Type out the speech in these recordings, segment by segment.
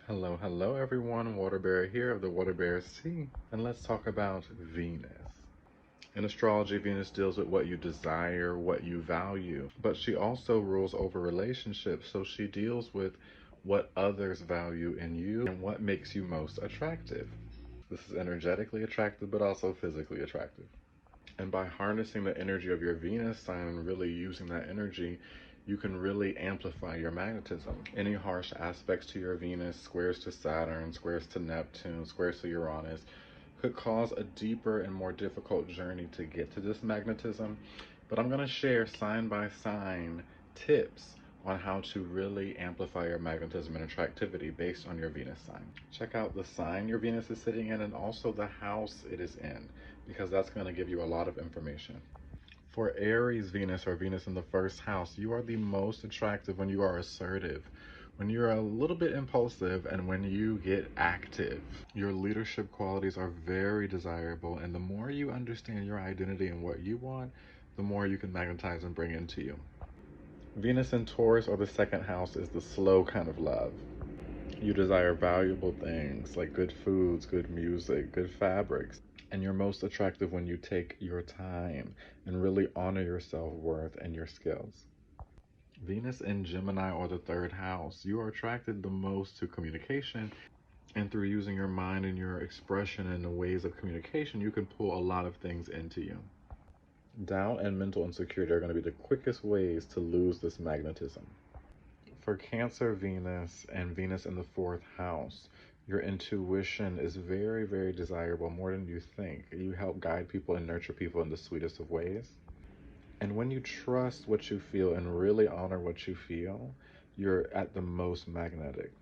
Hello, hello everyone. Waterbear here of the Waterbear Sea, and let's talk about Venus. In astrology, Venus deals with what you desire, what you value, but she also rules over relationships, so she deals with what others value in you and what makes you most attractive. This is energetically attractive, but also physically attractive. And by harnessing the energy of your Venus sign and really using that energy, you can really amplify your magnetism. Any harsh aspects to your Venus, squares to Saturn, squares to Neptune, squares to Uranus, could cause a deeper and more difficult journey to get to this magnetism. But I'm going to share sign by sign tips on how to really amplify your magnetism and attractivity based on your Venus sign. Check out the sign your Venus is sitting in and also the house it is in, because that's going to give you a lot of information. For Aries Venus or Venus in the first house, you are the most attractive when you are assertive, when you're a little bit impulsive, and when you get active. Your leadership qualities are very desirable, and the more you understand your identity and what you want, the more you can magnetize and bring into you. Venus in Taurus or the second house is the slow kind of love. You desire valuable things like good foods, good music, good fabrics. And you're most attractive when you take your time and really honor your self-worth and your skills. Venus in Gemini or the third house, you are attracted the most to communication, and through using your mind and your expression and the ways of communication, you can pull a lot of things into you. Doubt and mental insecurity are going to be the quickest ways to lose this magnetism. For Cancer Venus and Venus in the fourth house, your intuition is very, very desirable, more than you think. You help guide people and nurture people in the sweetest of ways. And when you trust what you feel and really honor what you feel, you're at the most magnetic.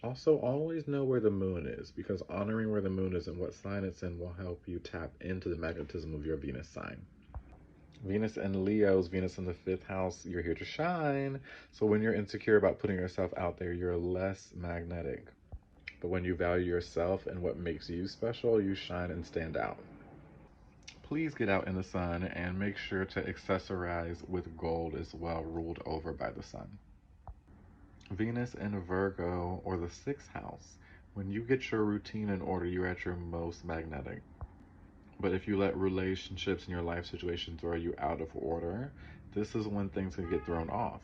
Also, always know where the moon is, because honoring where the moon is and what sign it's in will help you tap into the magnetism of your Venus sign. Venus and Leo's, Venus in the fifth house, you're here to shine. So when you're insecure about putting yourself out there, you're less magnetic. But when you value yourself and what makes you special, you shine and stand out. Please get out in the sun and make sure to accessorize with gold as well, ruled over by the sun. Venus in Virgo or the sixth house. When you get your routine in order, you're at your most magnetic. But if you let relationships and your life situation throw you out of order, this is when things can get thrown off.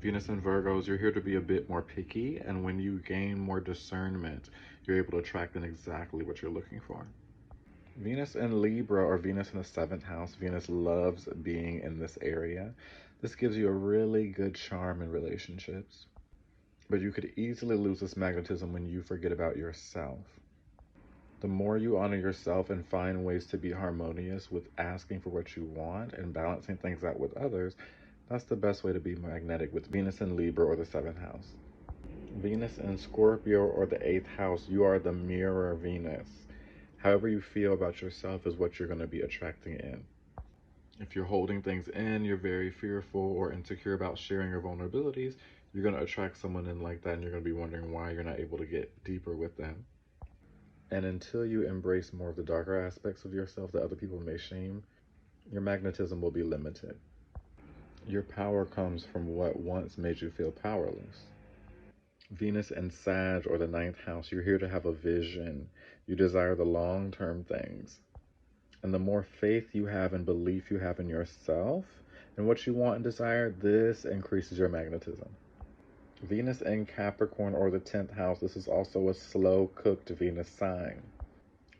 Venus and Virgos, you're here to be a bit more picky, and when you gain more discernment, you're able to attract in exactly what you're looking for. Venus in Libra or Venus in the seventh house, Venus loves being in this area. This gives you a really good charm in relationships, but you could easily lose this magnetism when you forget about yourself. The more you honor yourself and find ways to be harmonious with asking for what you want and balancing things out with others, that's the best way to be magnetic with Venus in Libra or the seventh house. Venus in Scorpio or the eighth house, you are the mirror Venus. However you feel about yourself is what you're going to be attracting in. If you're holding things in, you're very fearful or insecure about sharing your vulnerabilities, you're going to attract someone in like that, and you're going to be wondering why you're not able to get deeper with them. And until you embrace more of the darker aspects of yourself that other people may shame, your magnetism will be limited. Your power comes from what once made you feel powerless. Venus and Sag or the ninth house, you're here to have a vision. You desire the long-term things. And the more faith you have and belief you have in yourself and what you want and desire, this increases your magnetism. Venus in Capricorn or the 10th house, this is also a slow-cooked Venus sign.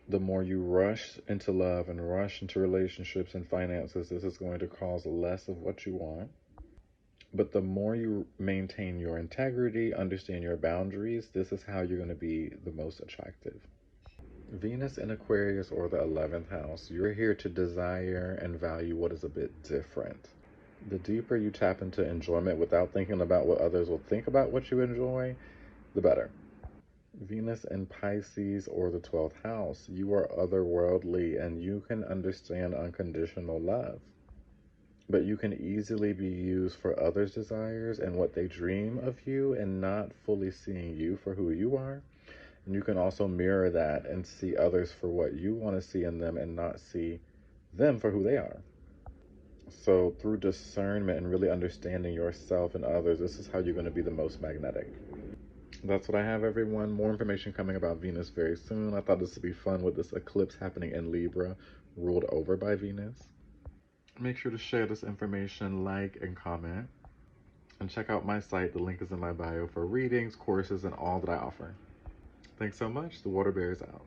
The more you rush into love and rush into relationships and finances, this is going to cause less of what you want. But the more you maintain your integrity, understand your boundaries, this is how you're going to be the most attractive. Venus in Aquarius or the 11th house, you're here to desire and value what is a bit different. The deeper you tap into enjoyment without thinking about what others will think about what you enjoy, the better. Venus in Pisces or the 12th house, you are otherworldly and you can understand unconditional love. But you can easily be used for others' desires and what they dream of you and not fully seeing you for who you are. And you can also mirror that and see others for what you want to see in them and not see them for who they are. So through discernment and really understanding yourself and others, this is how you're going to be the most magnetic. That's what I have, everyone. More information coming about Venus very soon. I thought this would be fun with this eclipse happening in Libra, ruled over by Venus. Make sure to share this information, like, and comment. And check out my site. The link is in my bio for readings, courses, and all that I offer. Thanks so much. The Water Bear is out.